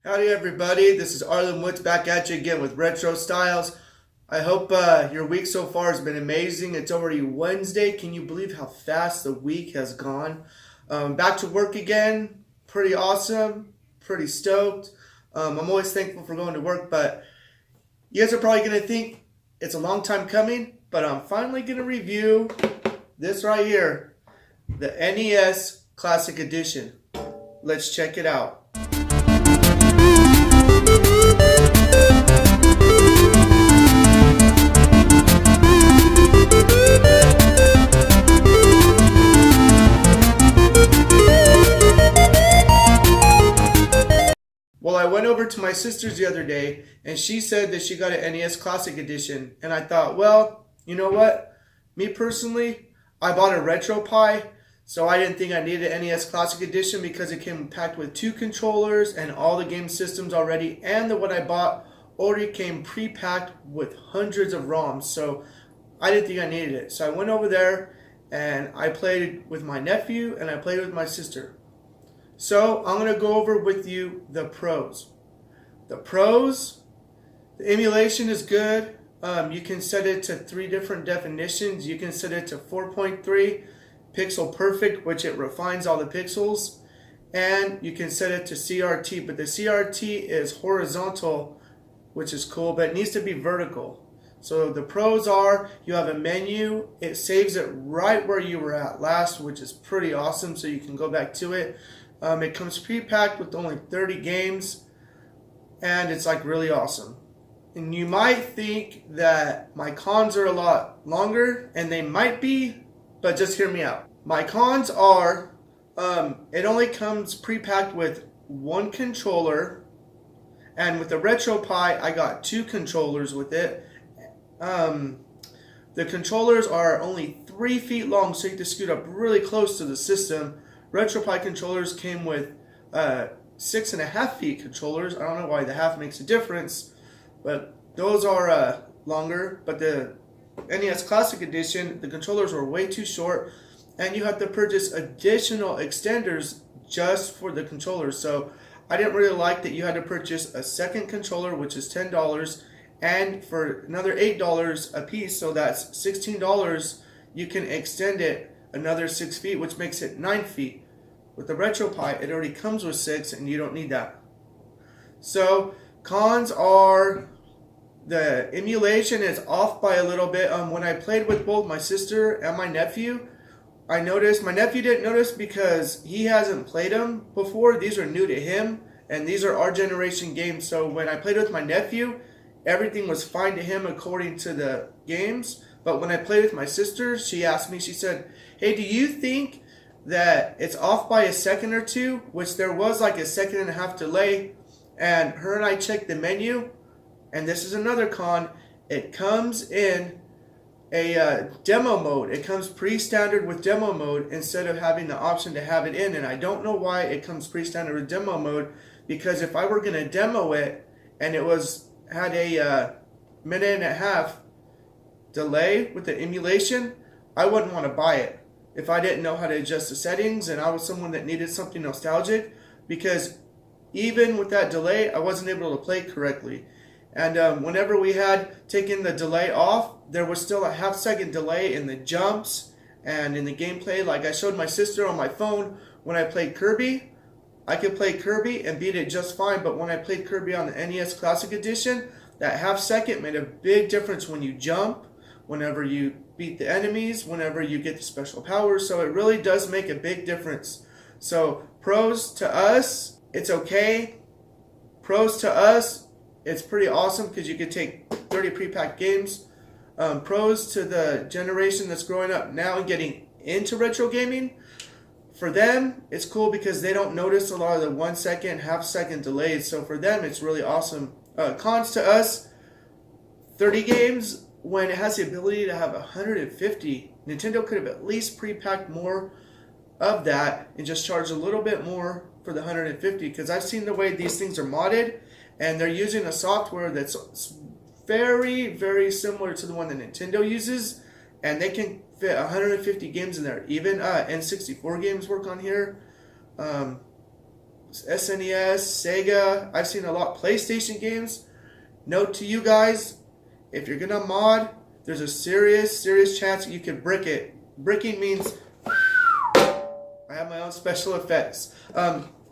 Howdy everybody, this is Arlen Woods back at you again with Retro Styles. I hope your week so far has been amazing. It's already Wednesday. Can you believe how fast the week has gone? Back to work again. Pretty awesome. Pretty stoked. I'm always thankful for going to work, but you guys are probably going to think it's a long time coming, but I'm finally going to review this right here, the NES Classic Edition. Let's check it out. Well, I went over to my sister's the other day and she said that she got an NES Classic Edition. And I thought, well, you know what? Me personally, I bought a RetroPie, so I didn't think I needed an NES Classic Edition because it came packed with 2 controllers and all the game systems already. And what I bought already came pre-packed with hundreds of ROMs. So I didn't think I needed it. So I went over there and I played with my nephew and I played with my sister. So I'm going to go over with you the pros. The pros, the emulation is good. You can set it to 3 different definitions. You can set it to 4.3 pixel perfect, which it refines all the pixels. And you can set it to CRT, but the CRT is horizontal, which is cool, but it needs to be vertical. So the pros are you have a menu. It saves it right where you were at last, which is pretty awesome, so you can go back to it. It comes pre-packed with only 30 games, and it's like really awesome. And you might think that my cons are a lot longer, and they might be, but just hear me out. My cons are, it only comes pre-packed with 1 controller, and with the RetroPie, I got 2 controllers with it. The controllers are only 3 feet long, so you have to scoot up really close to the system. RetroPie controllers came with 6.5 feet controllers. I don't know why the half makes a difference, but those are longer. But the NES Classic Edition, the controllers were way too short, and you have to purchase additional extenders just for the controllers. So I didn't really like that you had to purchase a second controller, which is $10, and for another $8 a piece, so that's $16, you can extend it another 6 feet, which makes it 9 feet. With the RetroPie, it already comes with 6, and you don't need that. So cons are the emulation is off by a little bit. When I played with both my sister and my nephew, I noticed my nephew didn't notice because he hasn't played them before. These are new to him, and these are our generation games. So when I played with my nephew, everything was fine to him according to the games. But when I played with my sister, she asked me, she said, hey, do you think that it's off by a second or two? Which there was like a 1.5 second delay. And her and I checked the menu, and this is another con. It comes in a demo mode. It comes pre-standard with demo mode instead of having the option to have it in. And I don't know why it comes pre-standard with demo mode, because if I were going to demo it and it had a 1.5 minute delay with the emulation, I wouldn't want to buy it if I didn't know how to adjust the settings and I was someone that needed something nostalgic, because even with that delay, I wasn't able to play correctly. And whenever we had taken the delay off, there was still a 1/2 second delay in the jumps and in the gameplay. Like I showed my sister on my phone, when I played Kirby, I could play Kirby and beat it just fine, but when I played Kirby on the NES Classic Edition, that 1/2 second made a big difference when you jump, whenever you beat the enemies, whenever you get the special powers. So it really does make a big difference. So pros to us, it's okay. Pros to us, it's pretty awesome because you could take 30 pre-packed games. Pros to the generation that's growing up now and getting into retro gaming, for them, it's cool because they don't notice a lot of the 1 second, 1/2 second delays. So for them, it's really awesome. Cons to us, 30 games, when it has the ability to have 150, Nintendo could have at least pre-packed more of that and just charged a little bit more for the 150, because I've seen the way these things are modded, and they're using a software that's very, very similar to the one that Nintendo uses, and they can fit 150 games in there. Even N64 games work on here. SNES, Sega. I've seen a lot of PlayStation games. Note to you guys, if you're gonna mod, there's a serious chance you can brick it. Bricking means I have my own special effects.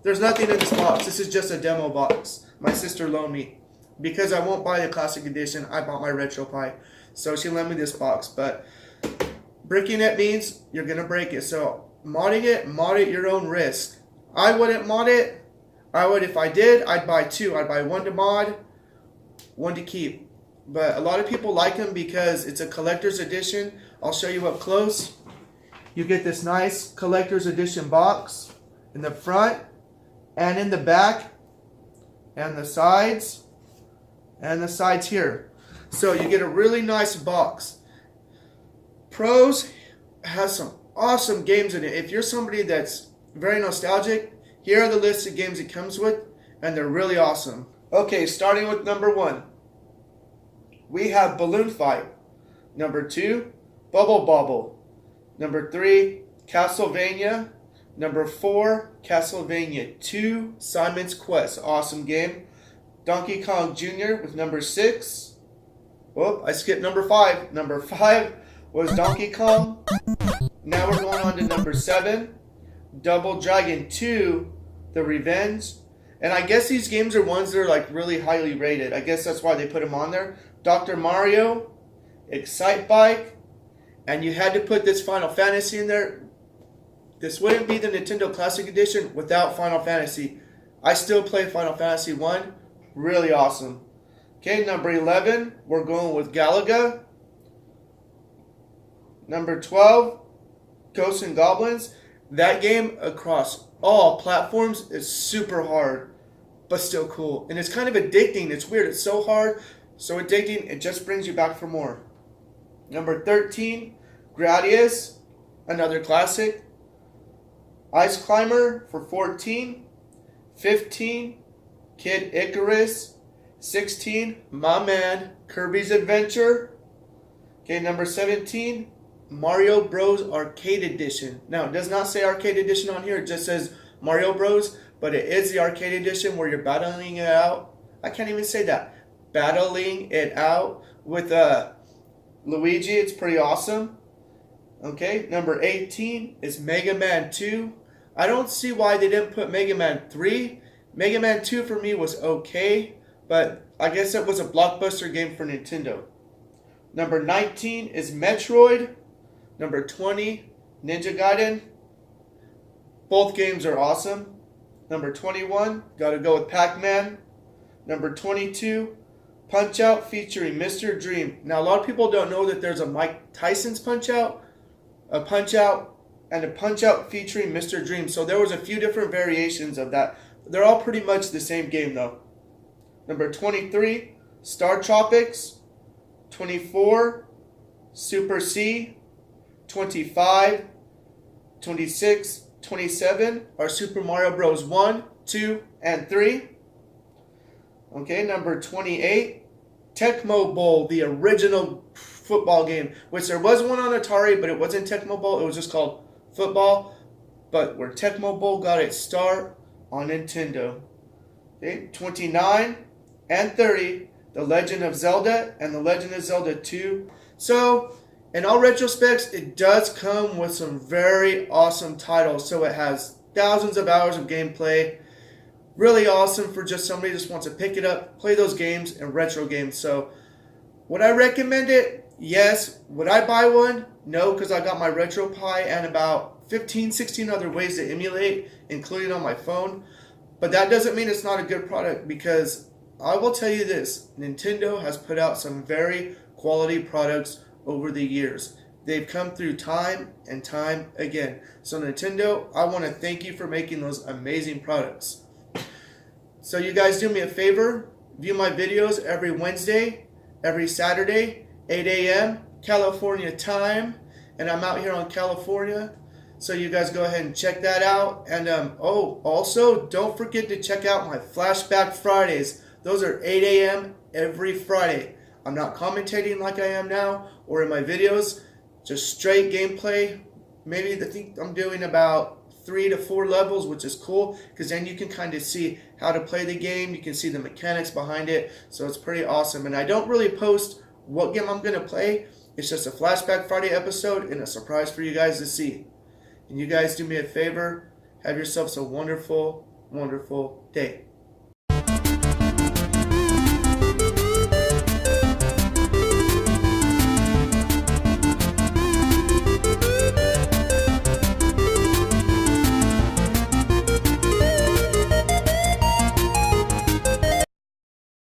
There's nothing in this box. This is just a demo box. My sister loaned me. Because I won't buy the Classic Edition, I bought my RetroPie. So she lent me this box. But bricking it means you're going to break it. So mod it your own risk. I wouldn't mod it. I would, if I did, I'd buy two. I'd buy one to mod, one to keep. But a lot of people like them because it's a collector's edition. I'll show you up close. You get this nice collector's edition box in the front and in the back and the sides here. So you get a really nice box. Pros has some awesome games in it. If you're somebody that's very nostalgic, here are the list of games it comes with, and they're really awesome. Okay, starting with number 1. We have Balloon Fight. Number 2, Bubble Bobble. Number 3, Castlevania. Number 4, Castlevania 2, Simon's Quest. Awesome game. Donkey Kong Jr. with number 6. Whoop, I skipped number 5. Number 5 was Donkey Kong. Now we're going on to number 7. Double Dragon 2, The Revenge. And I guess these games are ones that are like really highly rated. I guess that's why they put them on there. Dr. Mario, Excite Bike, and you had to put this Final Fantasy in there. This wouldn't be the Nintendo Classic Edition without Final Fantasy. I still play Final Fantasy 1. Really awesome. Okay, number 11, we're going with Galaga. Number 12, Ghosts and Goblins. That game across all platforms is super hard, but still cool. And it's kind of addicting. It's weird. It's so hard, so addicting, it just brings you back for more. Number 13, Gradius, another classic. Ice Climber for 14. 15, Kid Icarus. 16, my man, Kirby's Adventure. Okay, number 17, Mario Bros. Arcade Edition. Now, it does not say Arcade Edition on here. It just says Mario Bros. But it is the Arcade Edition where you're battling it out. I can't even say that. Battling it out with Luigi. It's pretty awesome. Okay, number 18 is Mega Man 2. I don't see why they didn't put Mega Man 3. Mega Man 2 for me was okay, but I guess it was a blockbuster game for Nintendo. Number 19 is Metroid. Number 20, Ninja Gaiden. Both games are awesome. Number 21, gotta go with Pac-Man. Number 22, Punch-Out featuring Mr. Dream. Now, a lot of people don't know that there's a Mike Tyson's Punch-Out, a Punch-Out, and a Punch-Out featuring Mr. Dream. So there was a few different variations of that. They're all pretty much the same game, though. Number 23, Star Tropics. 24, Super C. 25, 26, 27 are Super Mario Bros. 1, 2, and 3. Okay, number 28, Tecmo Bowl, the original football game, which there was one on Atari, but it wasn't Tecmo Bowl. It was just called football. But where Tecmo Bowl got its start on Nintendo. Okay, 29 and 30, The Legend of Zelda and The Legend of Zelda 2. So, in all retrospects, it does come with some very awesome titles. So it has thousands of hours of gameplay. Really awesome for just somebody who just wants to pick it up, play those games, and retro games. So, would I recommend it? Yes. Would I buy one? No, because I got my RetroPie and about 15, 16 other ways to emulate, including on my phone. But that doesn't mean it's not a good product, because I will tell you this, Nintendo has put out some very quality products over the years. They've come through time and time again. So Nintendo, I want to thank you for making those amazing products. So you guys do me a favor, view my videos every Wednesday, every Saturday, 8 a.m. California time, and I'm out here on California. So you guys go ahead and check that out. And also don't forget to check out my Flashback Fridays. Those are 8 a.m. every Friday. I'm not commentating like I am now or in my videos, just straight gameplay. Maybe I think I'm doing about 3 to 4 levels, which is cool because then you can kind of see how to play the game. You can see the mechanics behind it. So it's pretty awesome. And I don't really post what game I'm going to play. It's just a Flashback Friday episode and a surprise for you guys to see. And you guys do me a favor. Have yourselves a wonderful, wonderful day.